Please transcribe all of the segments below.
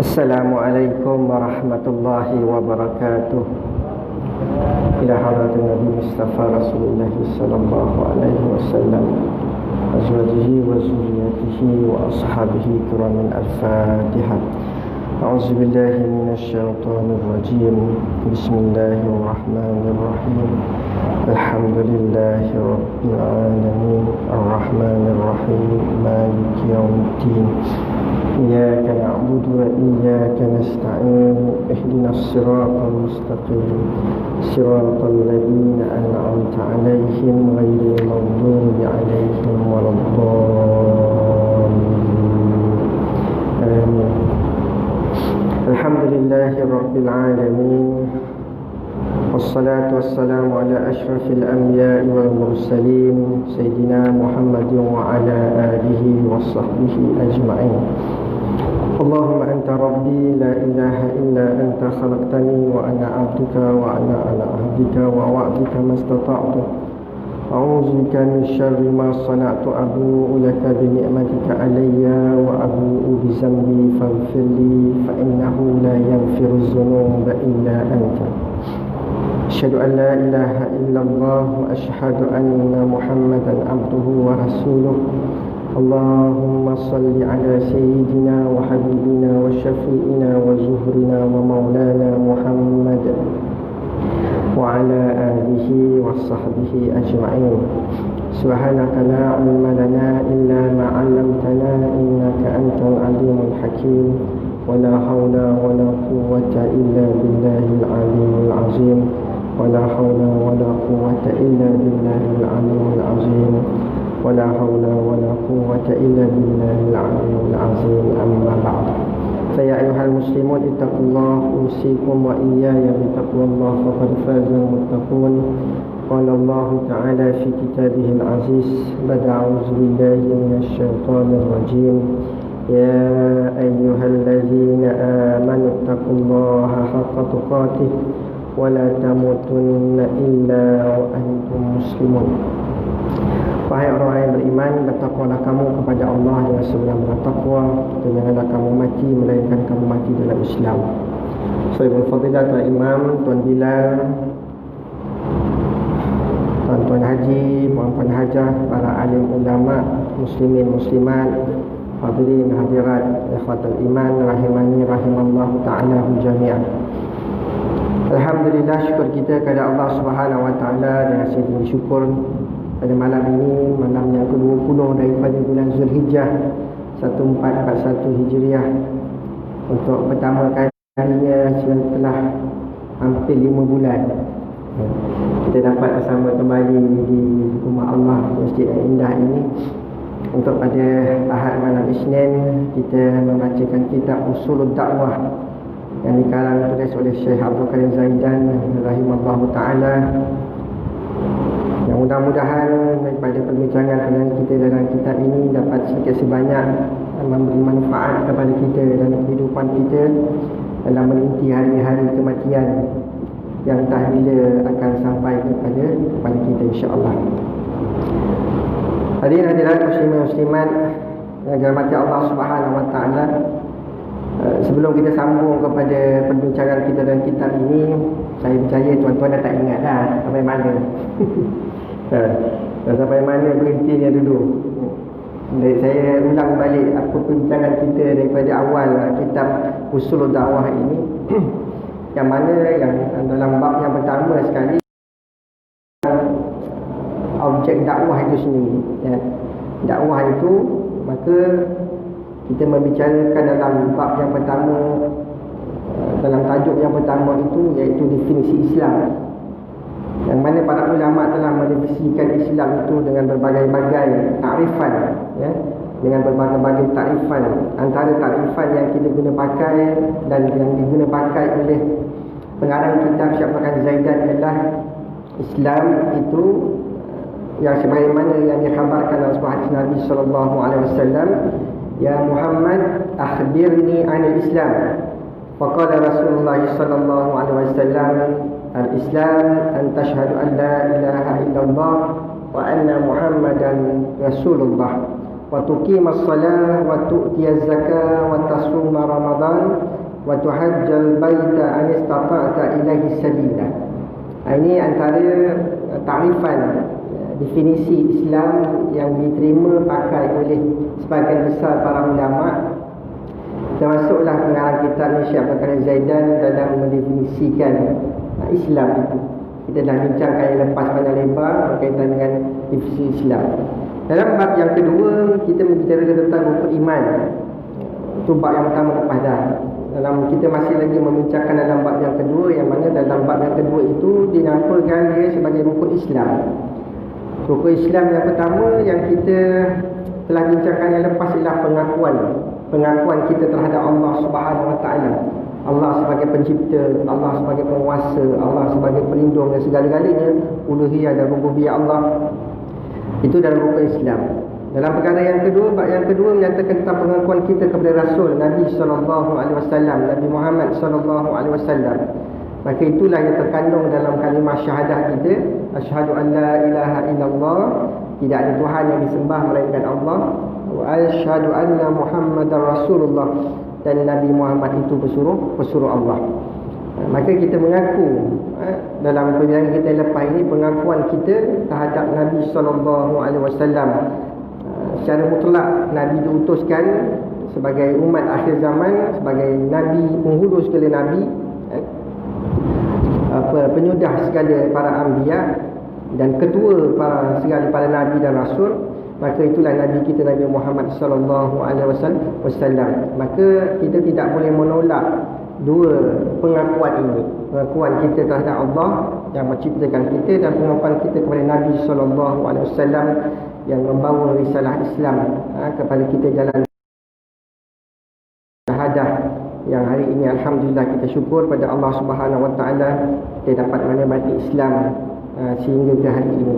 Assalamualaikum warahmatullahi wabarakatuh. Ila hadratin Nabi Mustafa Rasulullah sallallahu alaihi wasallam, azwajihi wa zurriyyatihi wa ashabihi kiramin. Al-Fatihah. A'udzu billahi minasy syaithanir rajim. Bismillahirrahmanirrahim. Alhamdulillahi rabbil alamin, arrahmanir rahim, maliki yaumiddin. إياك نعبد وإياك نستعين اهدنا الصراط المستقيم صراط الذين أنعمت عليهم غير المغضوب عليهم ولا الضالين آمين. الحمد لله رب العالمين والصلاة والسلام على أشرف الأنبياء والمرسلين سيدنا محمد وعلى آله وصحبه أجمعين. اللهم أنت ربي لا إله إلا أنت خلقتني وأنا عبدك وأنا على عهدك ووعدك ما استطعت أعوذ بك من شر ما صنعت أبوء لك بنعمتك علي وأبوء بذنبي فاغفر لي فإنه لا يغفر الذنوب إلا أنت أشهد أن لا إله إلا الله وأشهد أن محمدا عبده ورسوله. اللهم صل على سيدنا وحبيبنا وشفيعنا وزهرنا ومولانا محمد وعلى آله وصحبه أجمعين. سبحانك لا علم لنا إلا ما علمتنا إنك أنت العليم الحكيم. ولا حول ولا قوة إلا بالله العلي العظيم. ولا حول ولا قوة إلا بالله العلي العظيم. ولا حول ولا قوة إلا بالله العلي العظيم. أما بعد، فيا أيها المسلمون اتقوا الله، أوصيكم وإياي بتقوى الله فقد فاز المتقون. قال الله تعالى في كتابه العزيز بعد أعوذ بالله من الشيطان الرجيم: يا أيها الذين آمنوا اتقوا الله حق تقاته ولا تموتن إلا وأنتم مسلمون. Wahai orang yang beriman, bertakwalah kamu kepada Allah dengan sebenar-benar takwa, dan janganlah kamu mati melainkan kamu mati dalam Islam. Sayyidul Fadilah Tuan Imam, Tuan Bilal, Tuan-tuan haji, puan-puan hajah, para alim ulama, muslimin muslimat, hadirin hadirat, ikhwatul iman rahimani rahimallahu ta'ala jami'an. Alhamdulillah, syukur kita kepada Allah Subhanahu wa taala dengan segala syukur pada malam ini, malam yang ke-20 daripada bulan Zulhijjah 1441 Hijriah, untuk pertama kalinya setelah hampir 5 bulan kita dapat bersama kembali di rumah Allah, masjid yang indah ini, untuk pada Ahad malam Isnin kita membacakan kitab Usulud Dakwah yang dikarang tulis oleh Syekh Abdul Karim Zaidan rahimallahu ta'ala. Yang mudah-mudahan daripada perbincangan kita dalam kitab ini dapat sedikit sebanyak memberi manfaat kepada kita dalam kehidupan kita dalam menanti hari-hari kematian yang tak bila akan sampai kepada kita, insya-Allah. Hadirin hadirat muslimin muslimat yang dirahmati Allah Subhanahu wa taala, sebelum kita sambung kepada perbincangan kita dalam kitab ini, saya percaya tuan-tuan dah tak ingat dah sampai mana. Dah sampai mana berhentinya dulu. Saya ulang balik apa perbincangan kita daripada awal kitab Usulud Dakwah ini. Yang mana yang dalam bab yang pertama sekali, objek dakwah itu sendiri, ya. Dakwah itu, maka kita membicarakan dalam bab yang pertama, dalam tajuk yang pertama itu, iaitu definisi Islam, yang mana para ulama telah mendefinisikan Islam itu dengan berbagai-bagai takrifan, ya, dengan berbagai-bagai takrifan. Antara takrifan yang kita guna pakai dan yang diguna pakai oleh pengarang kitab Syekh Abdul Karim Zaidan adalah Islam itu yang sebagaimana yang dikhabarkan dalam sebuah hadis Nabi sallallahu alaihi wasallam, ya Muhammad akhbirni 'anil Islam. Faqala Rasulullah sallallahu alaihi wasallam, al-Islam an tashhadu an la ilaha illallah wa anna Muhammadan Rasulullah wa tuqimas salah wa tu'tiyaz zakah wa tasuma ramadan wa tuhajjal baita an istata'ta ilaihi sabila. Ini antara takrifan definisi Islam yang diterima pakai oleh sebahagian besar para ulama, termasuklah pengarang kitab Syekh Abdul Karim Zaidan dalam mendefinisikan Islam itu. Kita dah bincangkan yang lepas panjang lebar berkaitan dengan definisi Islam. Dalam bab yang kedua, kita membicarakan tentang rukun iman. Itu bab yang pertama lepas dah. Kita masih lagi membincangkan dalam bab yang kedua, yang mana dalam bab yang kedua itu dinamakan dia sebagai rukun Islam. Rukun Islam yang pertama yang kita telah bincangkan yang lepas ialah pengakuan kita terhadap Allah Subhanahu Wa Taala. Allah sebagai pencipta, Allah sebagai penguasa, Allah sebagai pelindung dan segala-galanya, uluhiyah dan rububiyah Allah. Itu dalam rukun Islam. Dalam perkara yang kedua, bab yang kedua menyatakan tentang pengakuan kita kepada Rasul Nabi sallallahu alaihi wasallam, Nabi Muhammad sallallahu alaihi wasallam. Maka itulah yang terkandung dalam kalimah syahadah kita, asyhadu an la ilaha illallah, tidak ada Tuhan yang disembah melainkan Allah, wa asyhadu anna Muhammadar Rasulullah, dan Nabi Muhammad itu pesuruh Allah. Maka kita mengaku dalam perjalanan kita lepas ini, pengakuan kita terhadap Nabi sallallahu alaihi wasallam secara mutlak. Nabi diutuskan sebagai umat akhir zaman, sebagai nabi, penghulu segala nabi, penyudah segala para anbiya dan ketua segala para nabi dan rasul. Maka itulah nabi kita, Nabi Muhammad sallallahu alaihi wasallam. Maka kita tidak boleh menolak dua pengakuan ini, pengakuan kita terhadap Allah yang menciptakan kita dan pengakuan kita kepada Nabi sallallahu alaihi wasallam yang membawa risalah Islam kepada kita, jalan syahadah yang hari ini alhamdulillah kita syukur pada Allah Subhanahu Wa Taala kita dapat menikmati Islam sehingga ke hari ini.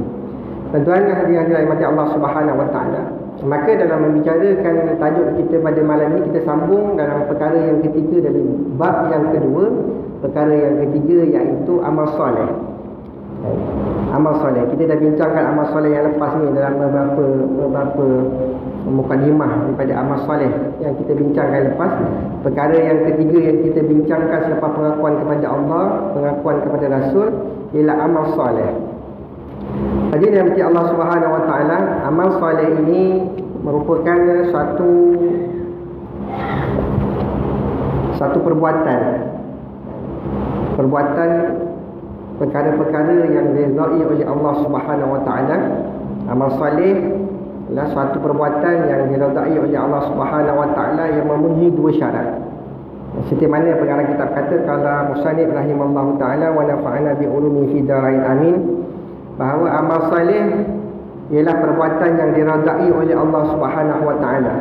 Tuan-tuan yang dirahmati Allah Subhanahu Wa Taala, maka dalam membicarakan tajuk kita pada malam ini, kita sambung dalam perkara yang ketiga dari bab yang kedua. Perkara yang ketiga iaitu amal soleh. Amal soleh, kita dah bincangkan amal soleh yang lepas ni dalam beberapa mukadimah daripada amal soleh yang kita bincangkan lepas. Perkara yang ketiga yang kita bincangkan selepas pengakuan kepada Allah, pengakuan kepada Rasul, ialah amal soleh. Jadi nanti Allah Subhanahu Wa Taala, amal soleh ini merupakan satu perbuatan perkara-perkara yang diridai oleh Allah Subhanahu Wa Taala. Amal soleh adalah suatu perbuatan yang diridai oleh Allah Subhanahu Wa Taala yang memenuhi dua syarat. Seperti mana pengarang kitab kata, qala musannif rahimallahu taala wa nafa'ana bi ulumi fi darain amin, bahawa amal soleh ialah perbuatan yang diridai oleh Allah Subhanahu Wa Taala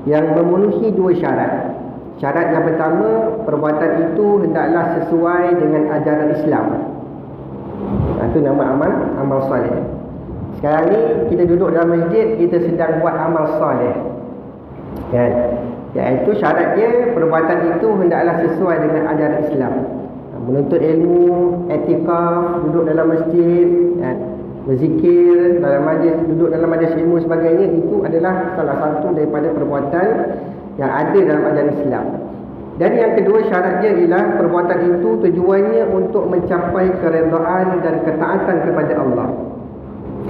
yang memenuhi dua syarat. Syarat yang pertama, perbuatan itu hendaklah sesuai dengan ajaran Islam. Itu nama amal soleh. Sekarang ni kita duduk dalam masjid, kita sedang buat amal soleh, kan? Iaitu syaratnya perbuatan itu hendaklah sesuai dengan ajaran Islam. Menuntut ilmu, etikaf, duduk dalam masjid, kan? Berzikir dalam majlis, duduk dalam majlis ilmu sebagainya, itu adalah salah satu daripada perbuatan yang ada dalam ajaran Islam. Dan yang kedua syaratnya ialah perbuatan itu tujuannya untuk mencapai keredaan dan ketaatan kepada Allah.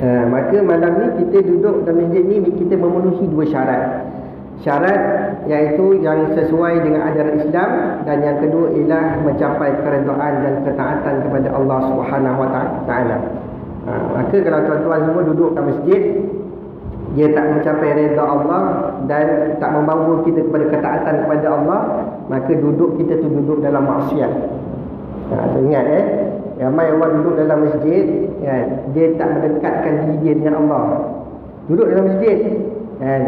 Maka malam ni kita duduk dalam masjid ni, kita memenuhi dua syarat. Syarat iaitu yang sesuai dengan ajaran Islam, dan yang kedua ialah mencapai keredaan dan ketaatan kepada Allah Subhanahu Wa Taala. Maka kalau tuan-tuan semua duduk kat masjid, dia tak mencapai redha Allah dan tak membawa kita kepada ketaatan kepada Allah, maka duduk kita tu duduk dalam maksiat. Ingat ramai orang duduk dalam masjid, kan? Dia tak mendekatkan diri dia dengan Allah. Duduk dalam masjid, kan?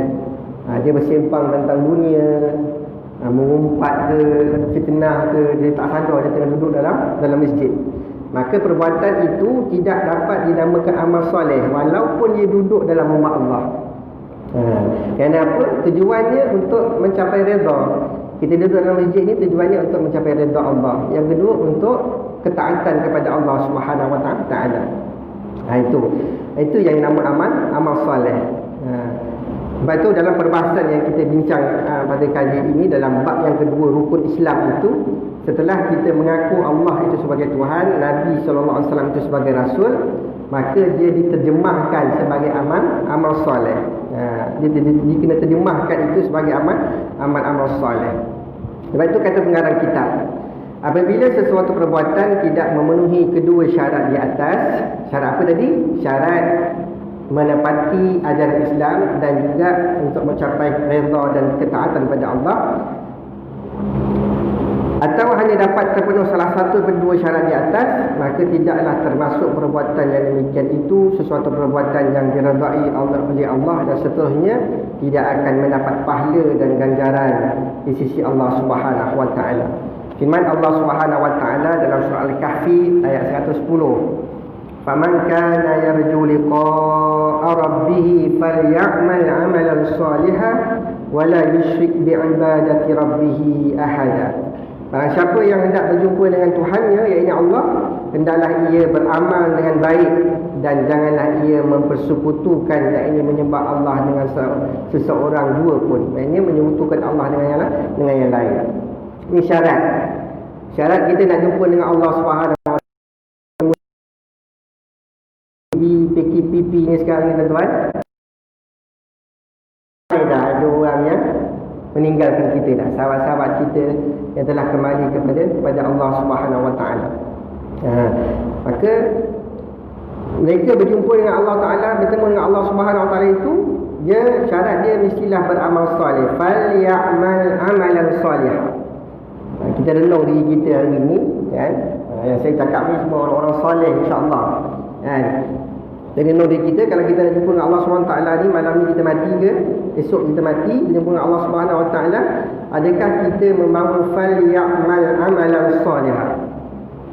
Dia bersembang tentang dunia, mengumpat ke, fitnah ke, dia tak sadar dia tengah duduk dalam masjid. Maka perbuatan itu tidak dapat dinamakan amal soleh walaupun dia duduk dalam rumah Allah. Kenapa? Tujuannya untuk mencapai redha. Kita duduk dalam masjid ni tujuannya untuk mencapai redha Allah. Yang kedua untuk ketaatan kepada Allah Subhanahu Wa Taala. Itu yang nama amal soleh. Sebab itu dalam perbahasan yang kita bincang pada kali ini, dalam bab yang kedua, rukun Islam itu, setelah kita mengaku Allah itu sebagai Tuhan, Nabi SAW itu sebagai Rasul, maka dia diterjemahkan sebagai amal soleh. Dia kena terjemahkan itu sebagai amal soleh. Sebab itu kata pengarang kitab, apabila sesuatu perbuatan tidak memenuhi kedua syarat di atas, syarat apa tadi? Syarat menepati ajaran Islam dan juga untuk mencapai redha dan ketaatan pada Allah, atau hanya dapat terpenuhi salah satu daripada dua syarat di atas, maka tidaklah termasuk perbuatan yang demikian itu sesuatu perbuatan yang diredai oleh Allah, dan seterusnya tidak akan mendapat pahala dan ganjaran di sisi Allah Subhanahu wa taala. Firman Allah Subhanahu wa taala dalam surah Al-Kahfi ayat 110, "Faman kana yarju liqa'a rabbih falyamal 'amalan shalihan wa la yusyrik bi'ibadati rabbih ahada." Barang siapa yang hendak berjumpa dengan Tuhannya, iaitu Allah, hendaklah ia beramal dengan baik dan janganlah ia mempersekutukan, iaitu menyembah Allah dengan seseorang dua pun, iaitu menyekutukan Allah dengan yang lain. Ini syarat. Syarat kita nak jumpa dengan Allah Subhanahu wa taala. PKPP ni sekarang ni tuan-tuan, dah ada orang yang meninggalkan kita dah, sahabat-sahabat kita yang telah kembali kepada Allah Subhanahu wa taala. Maka mereka berjumpa dengan Allah Taala, bertemu dengan Allah Subhanahu wa taala itu, syarat dia mestilah beramal soleh. Fal ya'mal amalan soleh. Kita renung diri kita hari ini, kan? Yang saya cakap ni semua orang-orang soleh, insya-Allah. Kan? Jadi renung diri kita, kalau kita nak jumpa dengan Allah Subhanahu wa taala ni, malam ni kita mati ke? Esok kita mati, berjumpa dengan Allah Subhanahu wa taala, adakah kita membawa fal ya'mal amalan soleh?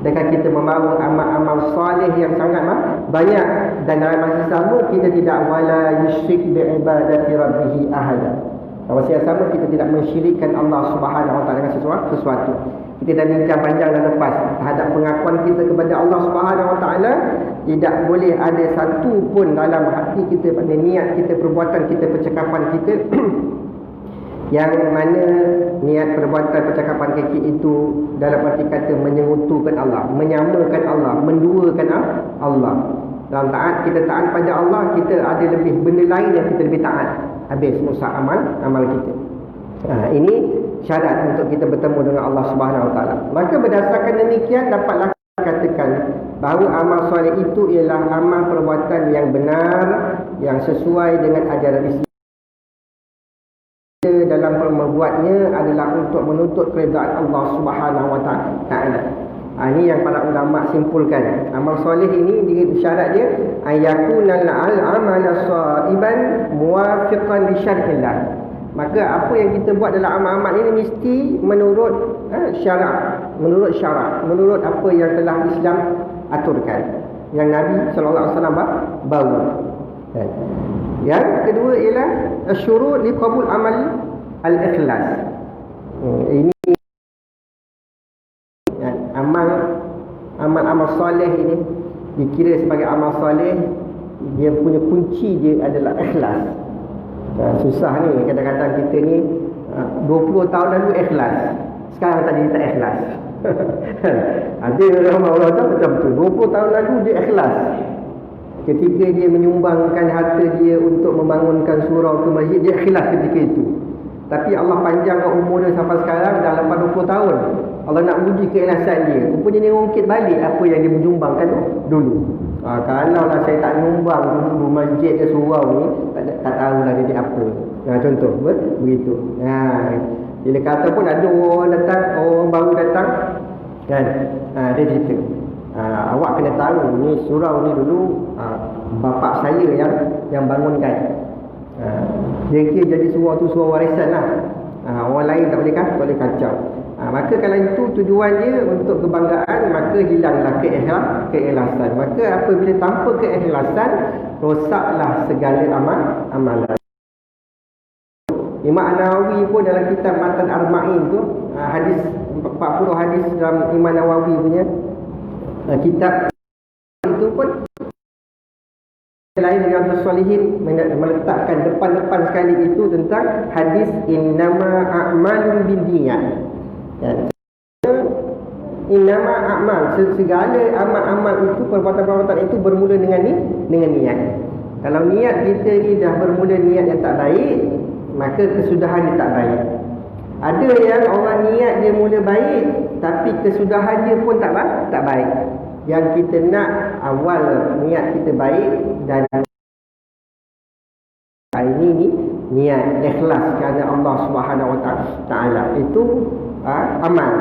Adakah kita membawa amal-amal soleh yang sangat banyak, dan dalam masa sama kita tidak wala yusyrik bi'ibadati rabbih ahada. Dalam masa yang sama kita tidak mensyirikkan Allah Subhanahu wa taala dengan sesuatu. Kita dah bincang panjang dan lepas terhadap pengakuan kita kepada Allah Subhanahu wa taala, tidak boleh ada satu pun dalam hati kita, pada niat kita, perbuatan kita, percakapan kita yang mana niat, perbuatan, percakapan kita itu dalam arti kata menyekutukan Allah, menyamakan Allah, menduakan Allah. Dalam taat, kita taat pada Allah, kita ada lebih benda lain yang kita lebih taat. Habis musa amal kita. Ini syarat untuk kita bertemu dengan Allah Subhanahu wa taala. Maka berdasarkan demikian, dapatlah katakan bahawa amal soleh itu ialah amal perbuatan yang benar, yang sesuai dengan ajaran Islam. Dalam membuatnya adalah untuk menuntut keredaan Allah Subhanahu wa taala. Ini yang para ulama simpulkan. Amal soleh ini syarat dia ayakunal al-amal shaiban muwafiqan li syar'illah. Maka apa yang kita buat dalam amal-amal ini mesti menurut syarak, menurut apa yang telah Islam aturkan, yang Nabi sallallahu alaihi wasallam bawa. Yang kedua ialah syurut li qabul amal al-ikhlas. Ini amal soleh ini dikira sebagai amal soleh, dia punya kunci dia adalah ikhlas. Susah ni, kadang-kadang kita ni 20 tahun lalu ikhlas, sekarang tadi tak ikhlas. Ada orang tahu betul-betul 20 tahun lalu dia ikhlas ketika dia menyumbangkan harta dia untuk membangunkan surau ke masjid, dia ikhlas ketika itu. Tapi Allah panjangkan umur dia sampai sekarang dah lepas 20 tahun. Allah nak uji keikhlasan dia. Rupanya dia ngungkit balik apa yang dia menyumbangkan dulu. Kalau lah saya tak nyumbang dulu masjid ke surau ni, tak tahulah dia apa. Contoh begitu. Bila kata pun ada orang datang, orang baru datang, kan? Dia cerita, awak kena tahu ni surau ni dulu bapak saya yang bangunkan. Dia kira jadi surau tu surau warisan lah. Orang lain tak boleh kacau. Maka kalau itu tujuan dia untuk kebanggaan, maka hilanglah keikhlasan. Maka apabila tanpa keikhlasan, rosaklah segala amalan. Imam Nawawi pun dalam kitab Matan Arba'in tu, hadis 40 hadis dalam Imam Nawawi punya kitab itu pun lain Riyadhus Shalihin meletakkan depan-depan sekali itu tentang hadis innama a'malun binniyat. Innama a'mal, segala amal-amal itu, perbuatan-perbuatan itu bermula dengan niat. Kalau niat kita ni dah bermula niat yang tak baik, maka kesudahan dia tak baik. Ada yang orang niat dia mula baik, tapi kesudahan dia pun tak baik. Yang kita nak awal niat kita baik, dan ini ni niat ikhlas kerana Allah Subhanahu Wa Taala itu amal.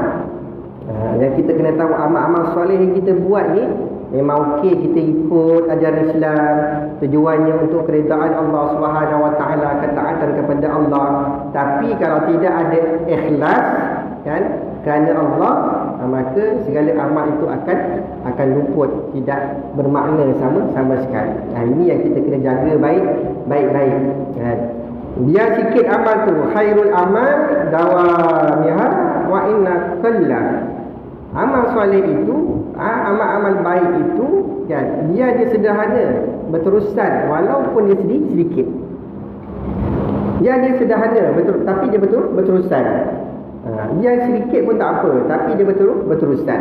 Yang kita kena tahu, amal-amal soleh yang kita buat ni memang okey, kita ikut ajaran Islam, tujuannya untuk keredaan Allah Subhanahu Wa Taala, ketaatan kepada Allah. Tapi kalau tidak ada ikhlas kan kerana Allah, maka segala amal itu akan luput, tidak bermakna sama sekali. Ini yang kita kena jaga baik-baik kan. Biar sikit amal tu khairul amal dawamiha wa inna qalla. Amal soleh itu, amal-amal baik itu kan, dia sederhana, berterusan walaupun dia sedikit. Dia sederhana betul, tapi dia berterusan. Dia sedikit pun tak apa, tapi dia berterusan.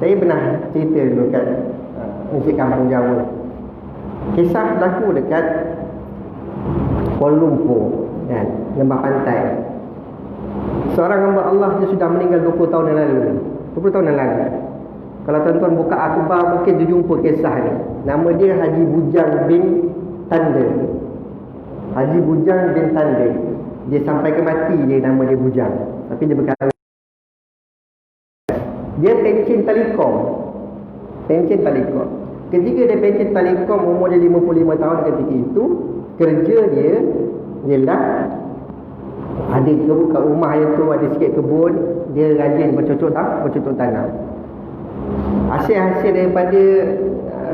Saya pernah cerita dulu kat Masjid Kampung Jawa. Kisah berlaku dekat Kuala Lumpur kan, lembah pantai. Seorang hamba Allah, dia sudah meninggal 20 tahun yang lalu. 20 tahun yang lalu. Kalau tuan-tuan buka akhbar mungkin dia jumpa kisah ni. Nama dia Haji Bujang bin Tanda. Haji Bujang bin Tanda. Dia sampai ke mati dia nama dia Bujang. Tapi dia berkata dia pencen telekom. Ketika dia pencen telekom, umur dia 55 tahun ketika itu, kerja dia ialah ada kat rumah dia tu ada sikit kebun, dia rajin bercocok tanam. Hasil daripada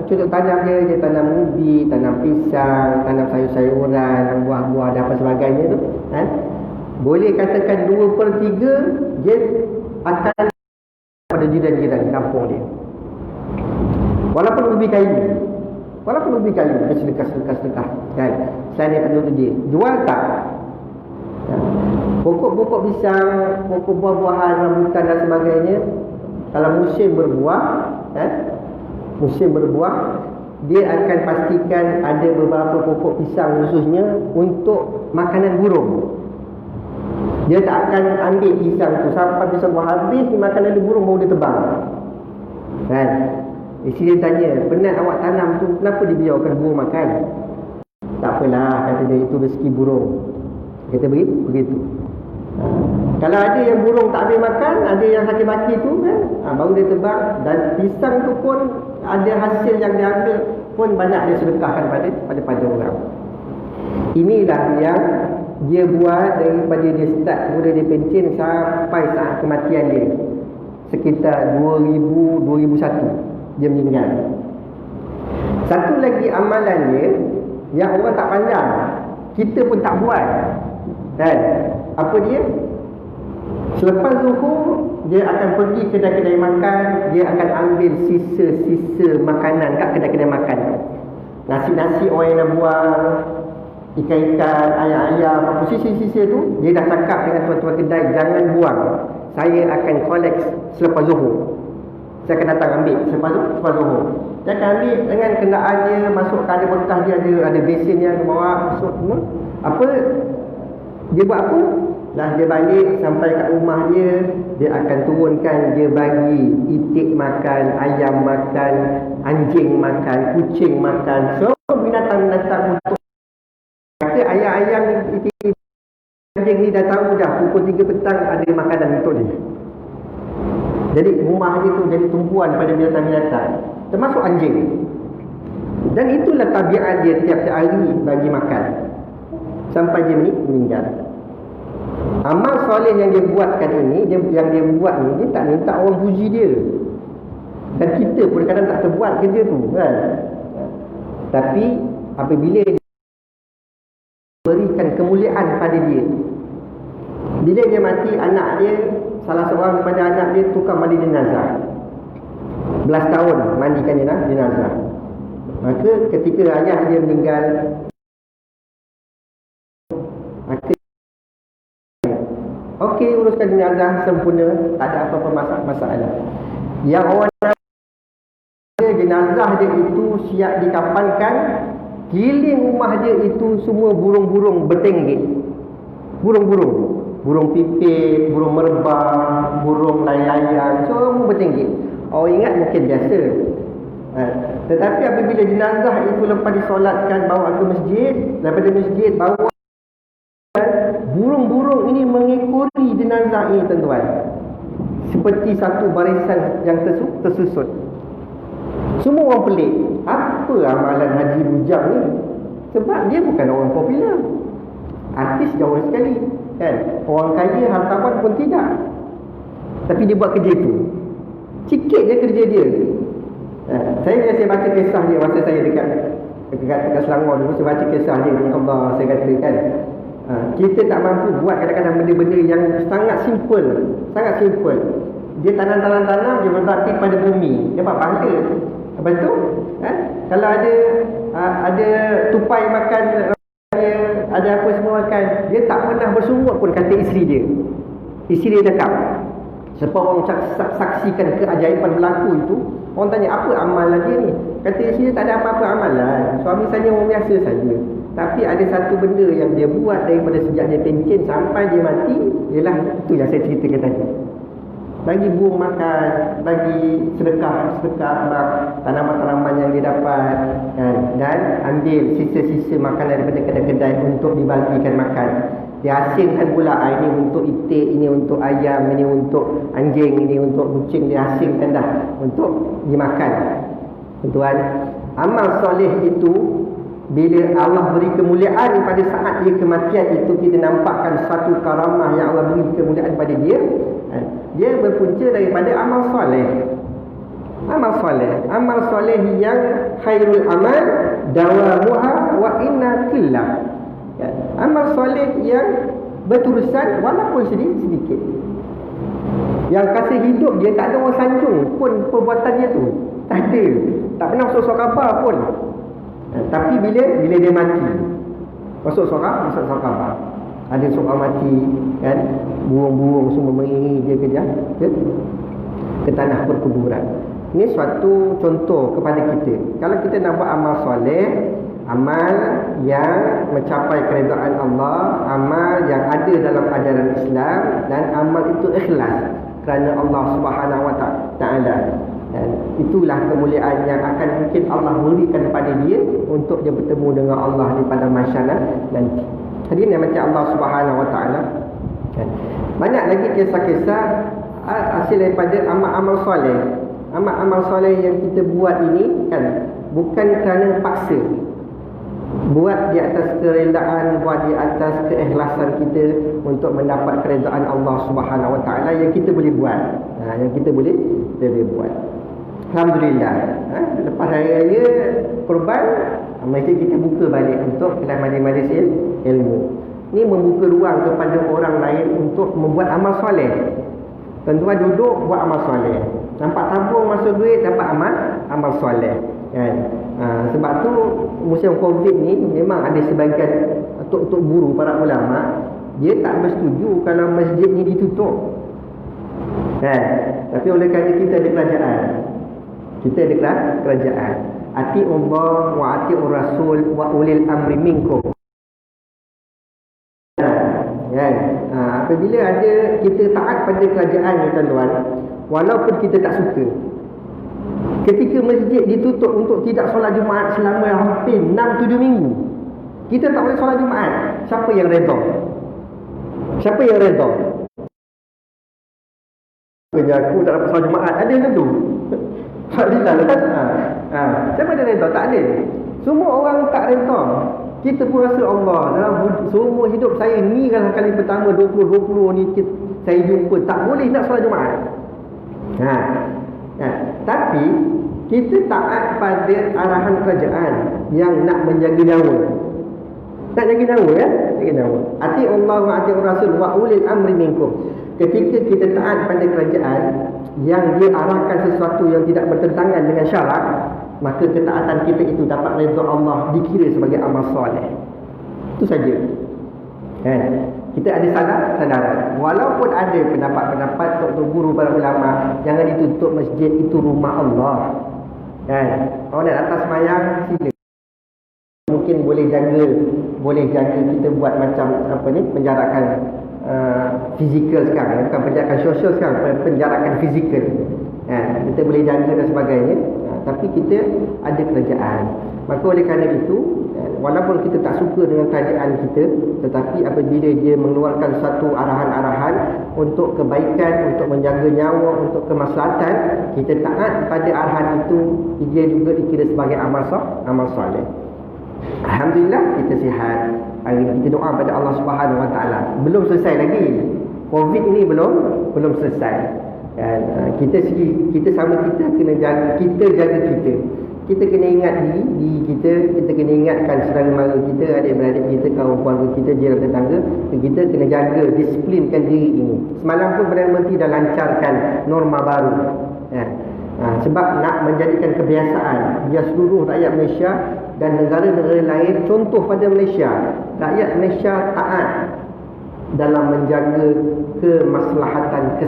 cocok tanam dia tanam ubi, tanam pisang, tanam sayur-sayuran, buah-buah dan apa sebagainya tu kan. Boleh katakan 2/3 dia akan pada jiran-jiran kampung dia. Walaupun ubi kayu dia sedekah kan. Selain daripada itu dia jual tak. Pokok-pokok pisang, pokok buah-buahan, rambutan dan sebagainya, kalau musim berbuah, dia akan pastikan ada beberapa pokok pisang khususnya untuk makanan burung. Dia tak akan ambil pisang tu sampai pisang buah habis, makanan dia burung baru dia tebang kan. Isteri dia tanya, penat awak tanam tu, kenapa dibiarkan burung makan? Tak apalah, kata dia, itu rezeki burung. Kita begitu. Kalau ada yang burung tak habis makan, ada yang sakit maki tu kan, baru dia tebang. Dan pisang tu pun ada hasil yang dia ambil pun banyak dia sedekahkan pada orang. Inilah yang dia buat daripada dia start mula dia pencen sampai saat kematian dia. Sekitar 2001 dia meninggal. Satu lagi amalan dia yang orang tak pandang, kita pun tak buat kan. Apa dia? Selepas zuhur, dia akan pergi kedai-kedai makan, dia akan ambil sisa-sisa makanan kat kedai-kedai makan. Nasi-nasi orang yang dah buang, ikan-ikan, ayam-ayam, apa sisa-sisa tu, dia dah cakap dengan tuan-tuan kedai, jangan buang. Saya akan collect selepas zuhur. Saya akan datang ambil selepas zuhur. Dia akan ambil dengan kenderaan dia, masuk ke ada bekas dia, ada besen yang bawa masuk semua. Apa dia buat apa? Lah dia balik sampai kat rumah dia akan turunkan, dia bagi itik makan, ayam makan, anjing makan, kucing makan, semua binatang-binatang untuk. Kata ayam-ayam itik anjing ni dah tahu dah pukul 3 petang ada makanan untuk dia. Jadi rumah dia tu jadi tumpuan pada binatang-binatang, termasuk anjing. Dan itulah tabiat dia tiap-tiap hari bagi makan sampai dia meninggal. Amal soleh yang dia buatkan ini, yang dia buat ni, dia tak minta orang puji dia. Dan kita pun kadang tak terbuat kerja tu kan. Tapi apabila dia berikan kemuliaan pada dia, bila dia mati, anak dia, salah seorang daripada anak dia tukang mandi jenazah. 11 tahun mandikan jenazah. Maka ketika ayah dia meninggal, maka okey, uruskan jenazah sempurna, tak ada apa-apa masalah. Yang orang jenazah dia itu siap dikapankan, keliling rumah dia itu semua burung-burung bertenggek. Burung pipit, burung merbah, burung layang-layang, semua bertenggek. Orang ingat mungkin biasa. Tetapi apabila jenazah itu lepas disolatkan, bawa ke masjid, daripada masjid bawa, burung-burung ini mengekori jenazah ini, tuan-tuan, seperti satu barisan yang tersusun. Semua orang pelik, apa amalan Haji Bujang ni? Sebab dia bukan orang popular, artis jauh sekali, kan? Orang kaya, hartawan pun tidak. Tapi dia buat kerja tu, sikit je kerja dia. Saya baca kisah dia masa saya dekat Selangor dulu. Saya baca kisah dia, Allah, saya kata kan, kita tak mampu buat kadang-kadang benda-benda yang sangat simple. Dia tanam, dia berbakti pada bumi, dia dapat pahala. Betul? Kalau ada tupai makan, ada apa semua makan, dia tak pernah bersungut pun, kata isteri dia. Isteri dia cakap, sebab orang saksikan keajaiban berlaku itu, orang tanya apa amalan dia ni. Kata isteri dia, tak ada apa-apa amalan, suami saya orang biasa saja. Tapi ada satu benda yang dia buat daripada sejak dia pencen sampai dia mati, ialah itu yang saya ceritakan tadi. Bagi burung makan, bagi sedekah tanaman-tanaman yang dia dapat, kan? Dan ambil sisa-sisa makanan daripada kedai-kedai untuk dibagikan makan. Dia asingkan pula, ini untuk itik, ini untuk ayam, ini untuk anjing, ini untuk kucing. Dia asingkan dah untuk dimakan. Tuan, amal soleh itu, bila Allah beri kemuliaan pada saat dia kematian itu, kita nampakkan satu karamah yang Allah beri kemuliaan pada dia. Dia berpunca daripada amal soleh. Amal soleh yang khairul amal dawamuha wa inna killah. Amal soleh yang berterusan walaupun sedikit. Yang kasih hidup dia, tak ada orang sanjung pun perbuatan dia tu. Tak ada. Tak pernah masuk khabar pun. Tapi bila dia mati, masuk khabar. Ada seorang mati, kan, burung-burung semua mengiringi dia ke tanah perkuburan. Ini suatu contoh kepada kita. Kalau kita nak buat amal soleh, amal yang mencapai keredaan Allah, amal yang ada dalam ajaran Islam, dan amal itu ikhlas kerana Allah Subhanahu Wa Taala. Dan itulah kemuliaan yang akan mungkin Allah berikan kepada dia untuk dia bertemu dengan Allah di pada masyarakat nanti. Hadirin yang macam Allah Subhanahu Wa Taala. Banyak lagi kisah-kisah hasil daripada amal-amal soleh. Amal-amal soleh yang kita buat ini, kan, bukan kerana paksa. Buat di atas kerelaan, buat di atas keikhlasan kita untuk mendapat keredaan Allah Subhanahu Wa Taala yang kita boleh buat. Yang kita boleh buat. Alhamdulillah. Lepas hari raya Kurban, mesti kita buka balik untuk kelas majlis ilmu. Ini membuka ruang kepada orang lain untuk membuat amal soleh. Tuan-tuan duduk buat amal soleh. Nampak tabung masuk duit, dapat amal soleh, kan? Sebab tu musim Covid ni memang ada sebahagian tok guru, para ulama, dia tak bersetuju kalau masjid ni ditutup, kan? Tapi oleh kerana kita ada kerajaan, ati Allah wa ati Rasul wa ulil amri minkum, kan? Apabila ada kita taat pada kerajaan ni, tuan-tuan, walaupun kita tak suka, ketika masjid ditutup untuk tidak solat Jumaat selama hampir 6-7 minggu, kita tak boleh solat Jumaat, siapa yang redha? Aku tak dapat solat Jumaat, ada ke tu? Fadilah kan? Siapa dia redha? Tak ada. Semua orang tak redha. Kita pun rasa Allah, dalam semua hidup saya ni kan kali pertama 2020 ni saya jumpa tak boleh nak solat Jumaat. Tapi kita taat pada arahan kerajaan yang nak menjaga nyawa. Nak jaga nyawa, ya? Jaga nyawa. Ati Allah wa ati Rasul wa ulil amri minkum. Ketika kita taat pada kerajaan yang dia arahkan sesuatu yang tidak bertentangan dengan syarak, maka ketaatan kita itu dapat redha Allah, dikira sebagai amal soleh. Itu saja. Kan? Kita ada sadaran. Walaupun ada pendapat-pendapat untuk guru para ulama, jangan ditutup masjid itu rumah Allah. Kan? Orang nak datang sembahyang, sila. Mungkin boleh jaga kita buat macam penjarakan fizikal sekarang, bukan penjarakan sosial sekarang, penjarakan fizikal. Kita boleh jaga dan sebagainya, tapi kita ada kerajaan. Maka oleh kerana itu, walaupun kita tak suka dengan kerajaan kita, tetapi apabila dia mengeluarkan satu arahan-arahan untuk kebaikan, untuk menjaga nyawa, untuk kemaslahatan, kita taat pada arahan itu, dia juga dikira sebagai amal soleh. Alhamdulillah kita sihat. Hari ini kita doa pada Allah Subhanahu Wa Taala. Belum selesai lagi. Covid ini belum selesai. Dan kita sama kita kena jaga kita. Kita kena ingat diri kita kena ingatkan saudara mara kita, adik-beradik kita, kawan keluarga kita, jiran tetangga. Kita kena jaga, disiplinkan diri ini. Semalam pun Perdana Menteri dah lancarkan norma baru. Sebab nak menjadikan kebiasaan biar seluruh rakyat Malaysia dan negara-negara lain contoh pada Malaysia. Rakyat Malaysia taat dalam menjaga kemaslahatan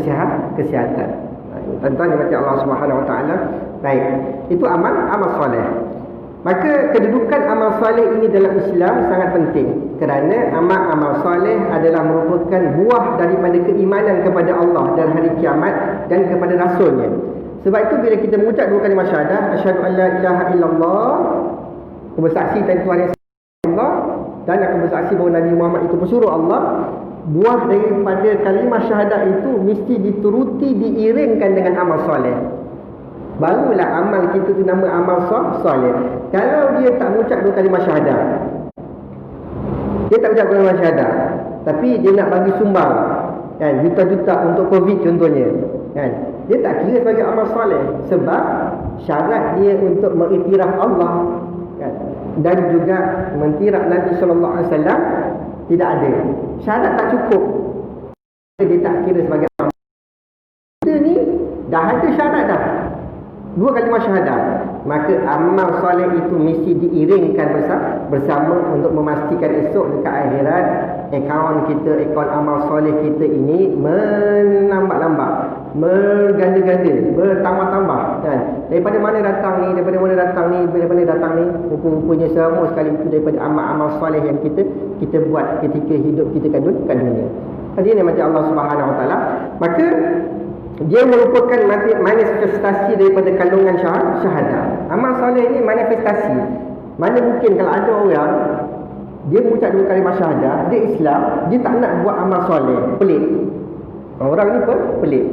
kesihatan. Tuan-tuan yang Allah Subhanahu Wa Taala. Baik, itu amal soleh. Maka kedudukan amal soleh ini dalam Islam sangat penting, kerana amal soleh adalah merupakan buah daripada keimanan kepada Allah dan hari kiamat dan kepada Rasulnya. Sebab itu bila kita mengucap dua kalimah syahadah, asyhadu an la ilaha illallah, aku bersaksi tak Tuhan yang Allah, dan aku bersaksi bahawa Nabi Muhammad itu pesuruh Allah. Buah daripada kalimah syahadah itu mesti dituruti, diiringkan dengan amal soleh. Barulah amal kita tu nama amal soleh. Kalau dia tak mengucap dua kalimah syahadah, dia tak ucap kalimah syahadah, tapi dia nak bagi sumbang, kan, juta-juta untuk Covid contohnya, kan, dia tak kira sebagai amal soleh. Sebab syarat dia untuk mengiktiraf Allah, kan, dan juga mengiktiraf Nabi SAW tidak ada. Syarat tak cukup, dia tak kira sebagai amal. Kita ni dah ada syarat dah, dua kalimah syahadah. Maka amal soleh itu mesti diiringkan bersama untuk memastikan esok dekat akhirat akaun amal soleh kita ini menambah-nambah, berganda-ganda, bertambah-tambah, kan. Daripada mana datang ni, rupa-rupanya semua sekali itu daripada amal-amal soleh yang kita buat ketika hidup kita kat dunia. Hadirin yang Allah Subhanahu Wa Taala. Maka dia merupakan manifestasi daripada kandungan syahadah. Amal soleh ini manifestasi. Mana mungkin kalau ada orang dia mengucap dua kalimah syahadah, dia Islam, dia tak nak buat amal soleh, pelik. Orang ni pelik.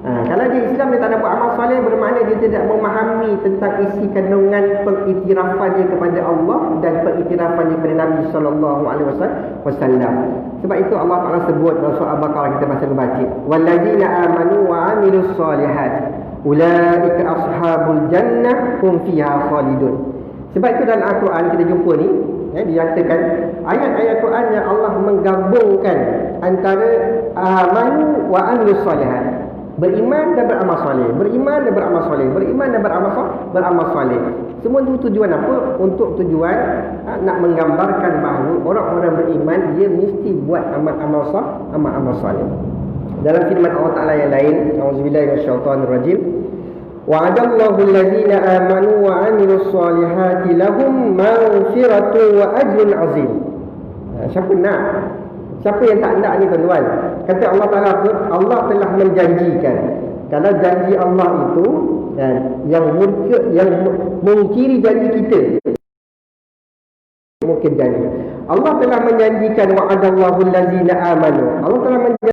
Kalau dia Islam, dia tak nak buat amal soleh, bermakna dia tidak memahami tentang isi kandungan pengiktirafan dia kepada Allah dan pengiktirafan dia kepada Nabi SAW. Sebab itu Allah Ta'ala sebut dalam surah Al-Baqarah, kita masih membaca, wallazina amanu wa amilus solihat ulaika ashabul jannah hum fiha khalidun. Sebab itu dalam Al-Quran kita jumpa ni, dinyatakan ayat-ayat Quran yang Allah menggabungkan antara amanu wa amilus solihat, beriman dan beramal soleh, beriman dan beramal soleh, beriman dan beramal soleh. Semua itu tujuan apa? Untuk tujuan nak menggambarkan bahawa orang-orang beriman dia mesti buat amal-amal soleh. Dalam firman Allah Taala yang lain, auzubillahi minasyaitonirrajim, wa'adallahu allazina amanu wa 'amilus solihati lahum maghfiratun wa ajrun 'azim. Siapa yang tak nak ni tuan-tuan? Kata Allah Ta'ala apa? Allah telah menjanjikan. Kalau janji Allah itu, yang mengkiri janji kita, mungkin janji Allah telah menjanjikan wa'adallahu allazina amanu. Allah telah menjanjikan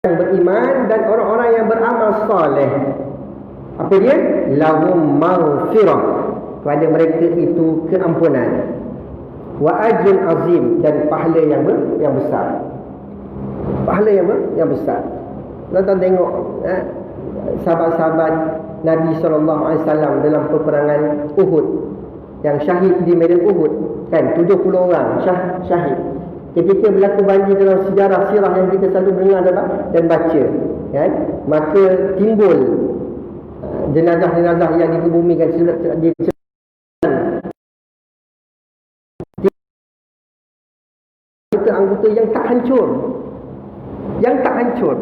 yang beriman dan orang-orang yang beramal soleh. Apa dia? Lahum maghfirah, kepada mereka itu keampunan, wa ajrun azim, dan pahala yang besar. Pahala yang besar. Kita tengok sahabat-sahabat Nabi SAW dalam peperangan Uhud, yang syahid di medan Uhud, kan, 70 orang syahid. Ketika berlaku banjir dalam sejarah sirah yang kita selalu dengar dan baca, kan, maka timbul jenazah-jenazah yang dikebumikan di anggota yang tak hancur,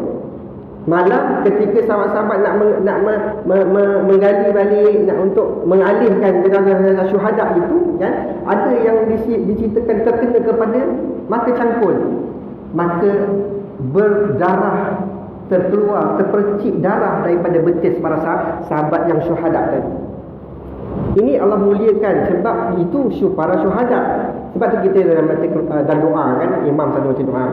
malah ketika sahabat-sahabat nak menggali balik, nak untuk mengalihkan jenazah-jenazah syuhada itu, kan, ada yang diceritakan terkena kepada mata cangkul, maka berdarah, terpercik darah daripada betis para sahabat yang syuhada tadi. Ini Allah muliakan sebab itu para syuhada. Sebab tu kita dalam doa, kan, imam selalu baca doa,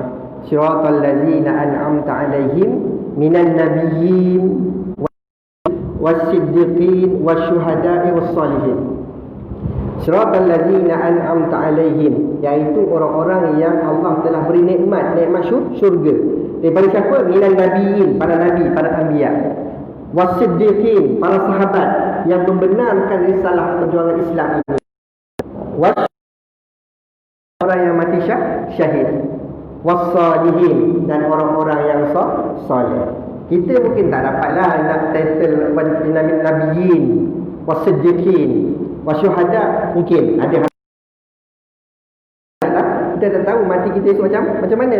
siratal ladzina an'amta alaihim minan nabiyyin was-siddiqin wasyuhada'i was-salihin. Siratal ladzina an'amta alaihim, iaitu orang-orang yang Allah telah beri nikmat syurga. Daripada siapa? Minan nabiyyin, para nabi, para anbiya. Was-siddiqin, para sahabat yang membenarkan risalah perjuangan Islam ini. Orang yang mati syahid. Was-salihin, dan orang-orang yang soleh. Kita mungkin tak dapatlah nak title nabiyyin, was-siddiqin, wasyuhada, mungkin ada. Kita tak tahu mati kita itu macam mana.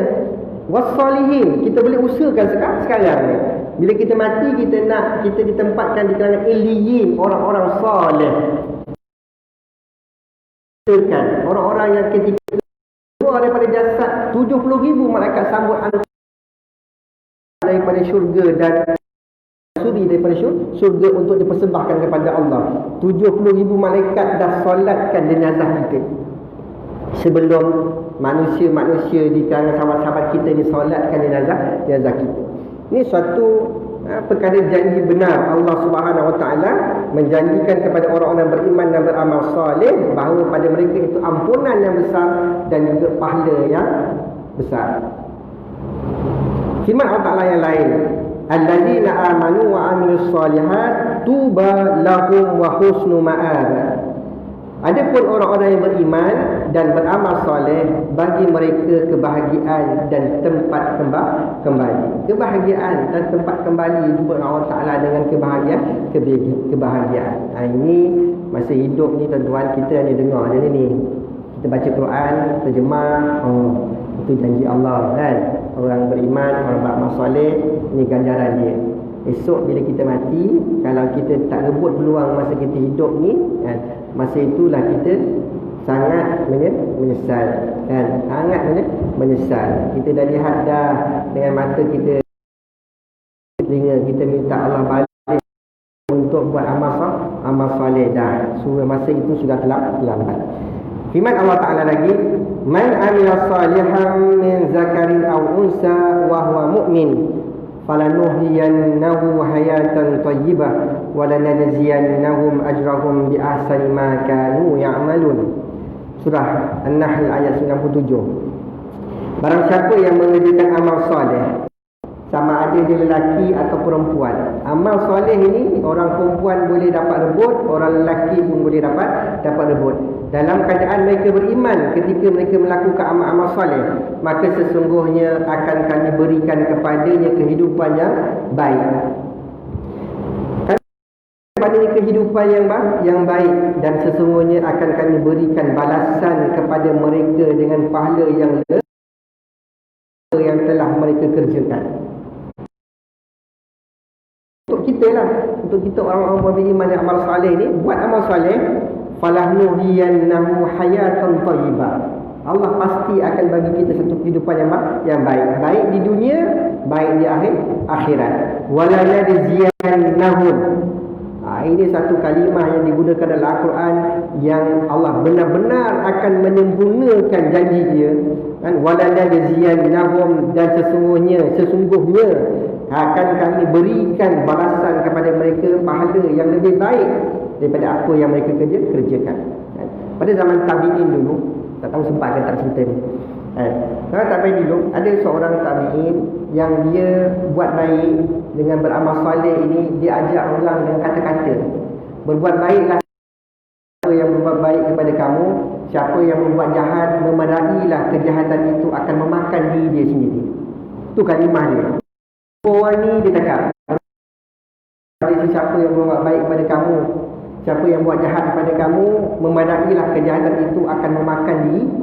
Was-salihin, kita boleh usahakan sekarang ni. Bila kita mati, kita ditempatkan di kalangan illiyin, orang-orang soleh. Orang-orang yang ketika keluar daripada jasad, 70,000 malaikat sambut daripada syurga dan suri daripada syurga untuk dipersembahkan kepada Allah. 70,000 malaikat dah solatkan jenazah kita sebelum manusia-manusia di kalangan sahabat-sahabat kita ni solatkan jenazah kita. Ini suatu perkara janji benar. Allah Subhanahu Wa Taala menjanjikan kepada orang-orang beriman dan beramal soleh bahawa pada mereka itu ampunan yang besar dan juga pahala yang besar. Firman Allah Taala yang lain, alladzina amanu wa amilus solihat tuba lahum wa husnu ma'ab. Adapun orang-orang yang beriman dan beramal soleh, bagi mereka kebahagiaan dan tempat kembali. Kebahagiaan dan tempat kembali disebut Allah Ta'ala dengan kebahagiaan. Ini masa hidup ni tuan-tuan, kita hanya dengar je ni. Kita baca Quran, terjemah, itu janji Allah, kan. Orang beriman, orang beramal soleh, ini ganjaran dia. Esok bila kita mati, kalau kita tak rebut peluang masa kita hidup ni, kan, masa itulah kita sangat menyesal, kan? Sangat menyesal. Kita dah lihat dah dengan mata kita, telinga kita minta Allah balik untuk buat amal soleh dah. Masa itu sudah terlambat. Firman Allah Ta'ala lagi, man amila salihan min zakarin aw unsa wa huwa mu'min falanuhyiyannahu hayatan thayyibah wa lanajziyannahum ajrahum bi ahsani ma kanu ya'malun. Surah An-Nahl ayat 97. Barang siapa yang mengerjakan amal soleh, sama ada dia lelaki atau perempuan. Amal soleh ini orang perempuan boleh dapat rebut, orang lelaki pun boleh dapat rebut. Dalam keadaan mereka beriman, ketika mereka melakukan amal-amal soleh, maka sesungguhnya akan kami berikan kepadanya kehidupan yang baik. Kepadanya kehidupan yang baik, dan sesungguhnya akan kami berikan balasan kepada mereka dengan pahala yang telah mereka kerjakan. Untuk kita lah, untuk kita orang-orang beriman yang amal soleh ni, buat amal soleh, falanuhyiyannahu hayatan thayyibah. Allah pasti akan bagi kita satu kehidupan yang baik, baik di dunia, baik di akhirat. Wala najziyannahum. Ini satu kalimah yang digunakan dalam Al-Quran yang Allah benar-benar akan menyempurnakan janji dia, kan? Wala najziyannahum, dan sesungguhnya akan kami berikan balasan kepada mereka pahala yang lebih baik daripada apa yang mereka kerjakan. Pada zaman tabi'in dulu, tak tahu sempat ke tak cerita ni. Kalau tabi'in dulu, ada seorang tabi'in yang dia buat baik dengan beramal soleh ini, dia ajak orang dengan kata-kata, berbuat baiklah siapa yang berbuat baik kepada kamu, siapa yang membuat jahat, memerailah kejahatan itu akan memakan diri dia sendiri. Itu kalimah dia. Orang ni dia cakap, Siapa yang berbuat baik kepada kamu, siapa yang buat jahat kepada kamu, memadailah kejahatan itu akan memakan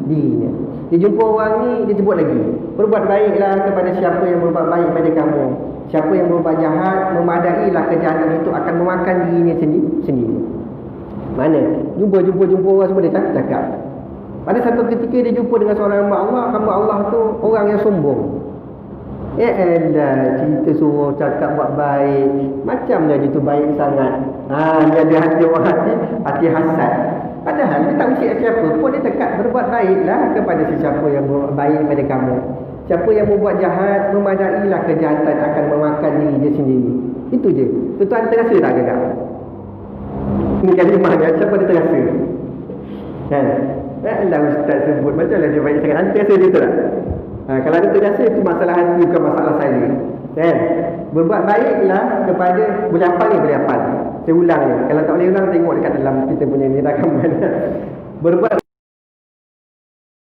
dirinya. Dia jumpa orang ni, dia sebut lagi, berbuat baiklah kepada siapa yang berbuat baik kepada kamu, siapa yang berbuat jahat, memadailah kejahatan itu akan memakan dirinya sendiri. Mana? Jumpa orang semua dia cakap. Pada satu ketika dia jumpa dengan seorang hamba Allah tu orang yang sombong. Cerita suruh cakap buat baik, macam dia tu baik sangat. Dia ada hati hasad. Padahal dia tak ucap siapa pun, dia cakap berbuat baiklah kepada sesiapa yang berbuat baik kepada kamu. Siapa yang membuat jahat, memadailah kejahatan akan memakan diri dia sendiri. Itu je. Tuan-tuan terasa tak agak? Ini kalimah dia, siapa dia terasa? Kan? Allah Ustaz sebut, macam mana dia baik sangat. Anda terasa dia tu tak? Kalau ada terasa, itu masalah hati, bukan masalah saya. Kan? Berbuat baiklah kepada, boleh hafal. Saya ulang ni. Kalau tak boleh ulang, tengok dekat dalam kita punya ni rakaman. Berbuat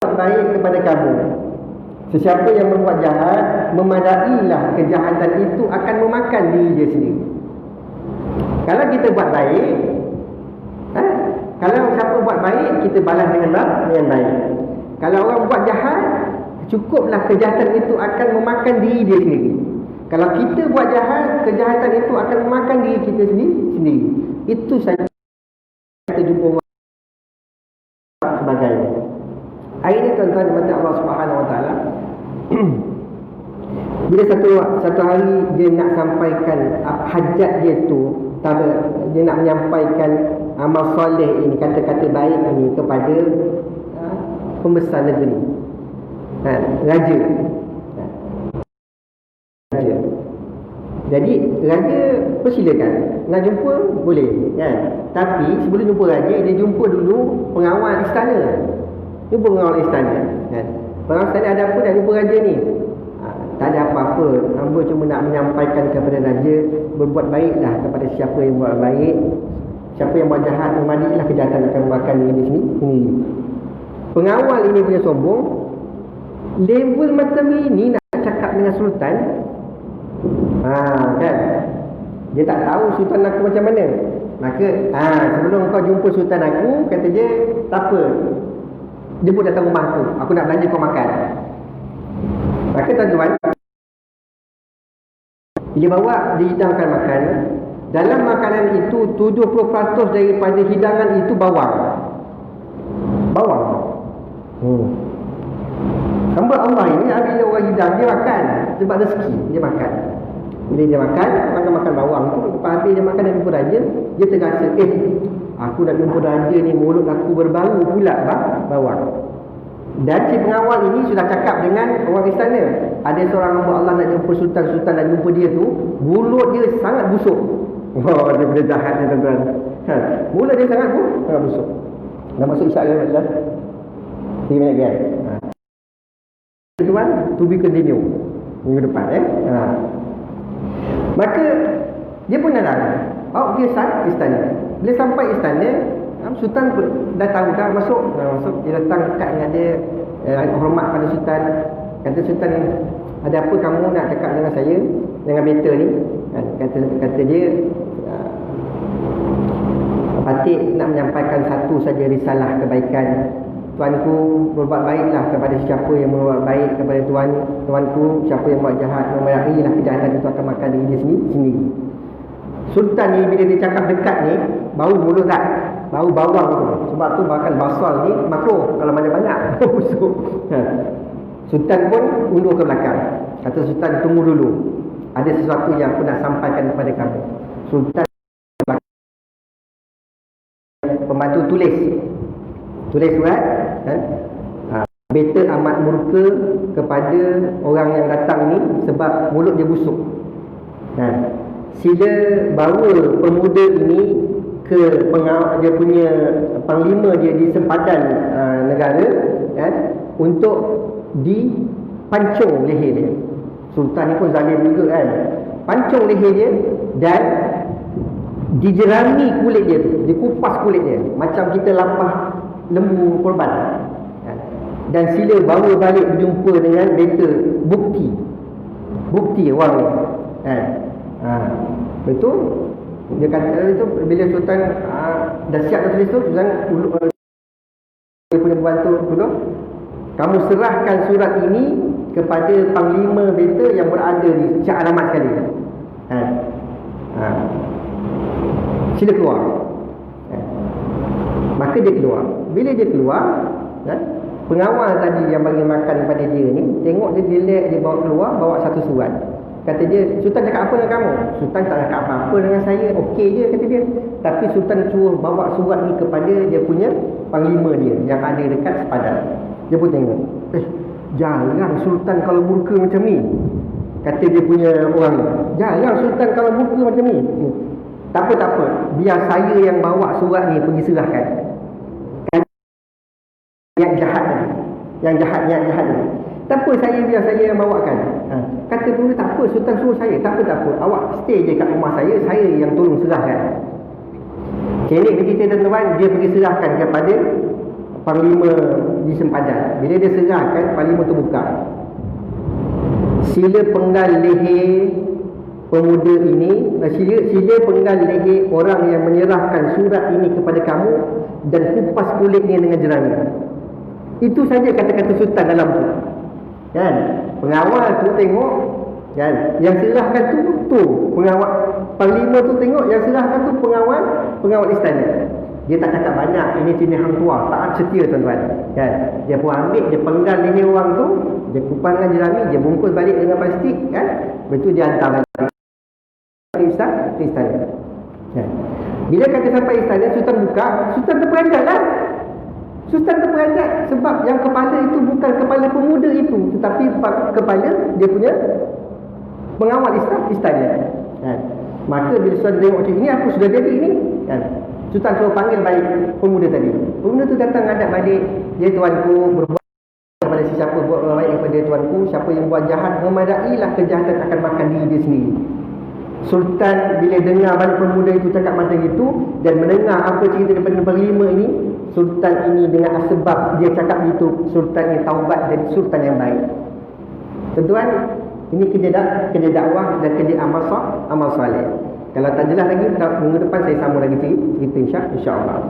baik kepada kamu. Sesiapa yang membuat jahat, memadailah kejahatan itu akan memakan diri dia sendiri. Kalau kita buat baik, kalau siapa buat baik, kita balas dengan baik. Kalau orang buat jahat, cukuplah kejahatan itu akan memakan diri dia sendiri. Kalau kita buat jahat, kejahatan itu akan memakan diri kita sendiri. Itu saja kita jumpa orang sebagainya. Hari ini tuan-tuan dimata Allah Subhanahu Wa Taala. Bila satu hari dia nak sampaikan hajat dia tu, dia nak menyampaikan amal soleh ini, kata-kata baik ini kepada pembesar negeri, raja. Jadi raja persilakan, nak jumpa boleh kan. Tapi sebelum jumpa raja, dia jumpa dulu pengawal istana. Pengawal istana kan. Pengawal istana ada apa nak jumpa raja ni? Tak ada apa-apa, hamba cuma nak menyampaikan kepada raja, berbuat baiklah kepada siapa yang buat baik, siapa yang buat jahat, memadailah kejahatan akan memakan diri sini. Pengawal ini punya sombong, level macam ini nak cakap dengan sultan. Kan? Dia tak tahu sultan aku macam mana. Maka sebelum kau jumpa sultan aku, kata dia, tak apa, dia pun datang rumah aku nak belanja kau makan. Maka tuan-tuan, dia bawa, dihidangkan makan. Dalam makanan itu 70% daripada hidangan itu bawang. Hamba Allah ini bila orang hidang, dia makan sebab rezeki, dia makan. Bila dia makan bawang tu, lepas habis dia makan dan jumpa raja, dia terasa, aku nak jumpa raja ni, mulut aku berbau pula bawang. Dan si pengawal ini sudah cakap dengan orang istana. Ada seorang hamba Allah nak jumpa sultan nak jumpa dia tu, mulut dia sangat busuk. Dia boleh jahat ni tuan-tuan. Mulut dia sangat busuk. Dah masuk isyak ke dah? 3 minit kan? Tuan, to be continue minggu depan Maka dia pun datang. Dia istana. Bila sampai istana, sultan dah tahu dah masuk. Dia datang dekat dengan dia, hormat pada sultan. Kata sultan, ada apa kamu nak cakap dengan saya, dengan beta ni? Kata dia, Patik nak menyampaikan satu saja risalah kebaikan. Tuanku, berbuat baiklah kepada siapa yang berbuat baik kepada tuanku. Siapa yang buat jahat, memadailah kejahatan itu akan makan diri dia sendiri. Sultan ni bila dia cakap dekat ni, bau mulut tak? Bau bawang tu. Sebab tu makan basal ni makruh kalau banyak-banyak. Busuk. Sultan pun undur ke belakang. Kata sultan, tunggu dulu. Ada sesuatu yang aku nak sampaikan kepada kamu. Sultan pembantu tulis surat kan? Beta amat murka kepada orang yang datang ni sebab mulut dia busuk. Sila bawa pemuda ini ke dia punya panglima dia di sempadan negara kan, untuk dipancung leher dia. Sultan ni pun zalim juga kan. Pancung leher dia dan dijerami kulit dia tu, dikupas kulit dia macam kita lapah lembu korban. Dan sila bawa balik berjumpa dengan beta bukti orang ni. Betul. Dia kata itu bila Sultan dah siap dah tulis tu, Sultan dia punya pembantu dulu, kamu serahkan surat ini kepada Panglima Beta yang berada di Shah Alamat sekali. Sila keluar. Maka dia keluar. Bila dia keluar, pengawal tadi yang bagi makan kepada dia ni, tengok dia relax, dia bawa keluar, bawa satu surat. Kata dia, Sultan cakap apa dengan kamu? Sultan tak cakap apa-apa dengan saya, okey je, kata dia. Tapi Sultan suruh bawa surat ni kepada dia punya panglima dia yang ada dekat sepadan. Dia pun tengok, jarang Sultan kalau murka macam ni. Kata dia punya orang ni, jarang Sultan kalau murka macam ni. Tak apa, biar saya yang bawa surat ni pergi serahkan. Yang jahat tadi. Tak apa, biar saya yang bawakan. Kata dulu, tak apa, Sultan suruh saya. Tak apa, awak stay je kat rumah saya yang tolong serahkan. Kenek kita tuan-tuan, dia pergi serahkan kepada Panglima di sempadan. Bila dia serahkan, Panglima tu buka. Sila penggal leher pemuda ini, sila penggal leher orang yang menyerahkan surat ini kepada kamu dan kupas kulitnya dengan jerami. Itu saja kata-kata Sultan dalam tu. Kan? Pengawal tu tengok, kan? Yang serahkan tu pengawal. Panglima tu tengok, yang serahkan tu pengawal istana. Dia tak cakap banyak, ini sini hang tua, taat setia tuan-tuan. Kan? Dia pun ambil, dia penggal leher orang tu, dia kupas dengan jerami, dia bungkus balik dengan plastik, kan? Betul dia hantar balik ke istana. Kan? Bila kata sampai istana, Sultan buka, Sultan terperanjat lah. Sultan terperanjat sebab yang kepala itu bukan kepala pemuda itu, tetapi kepala dia punya pengawal istana. Kan? Maka bila Sultan tengok macam ini, apa sudah jadi ini? Kan? Sultan suruh panggil balik pemuda tadi. Pemuda tu datang hadap balik, ya tuanku, berbuat kepada siapa buat baik kepada tuanku, siapa yang buat jahat, memadailah kejahatan akan makan diri dia sendiri. Sultan bila dengar balik pemuda itu cakap macam itu dan mendengar apa cerita daripada Panglima ini, Sultan ini dengan sebab dia cakap gitu, Sultan ini taubat jadi Sultan yang baik. Tuan-tuan, ini kerja dakwah dan kerja amal soleh. Kalau tak jelas lagi, minggu depan saya sambung lagi cerita insya-Allah.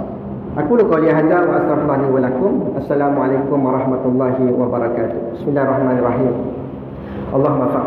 Aku qouli hadza wa astaghfirullahi wa lakum. Assalamualaikum warahmatullahi wabarakatuh. Bismillahirrahmanirrahim. Allahumma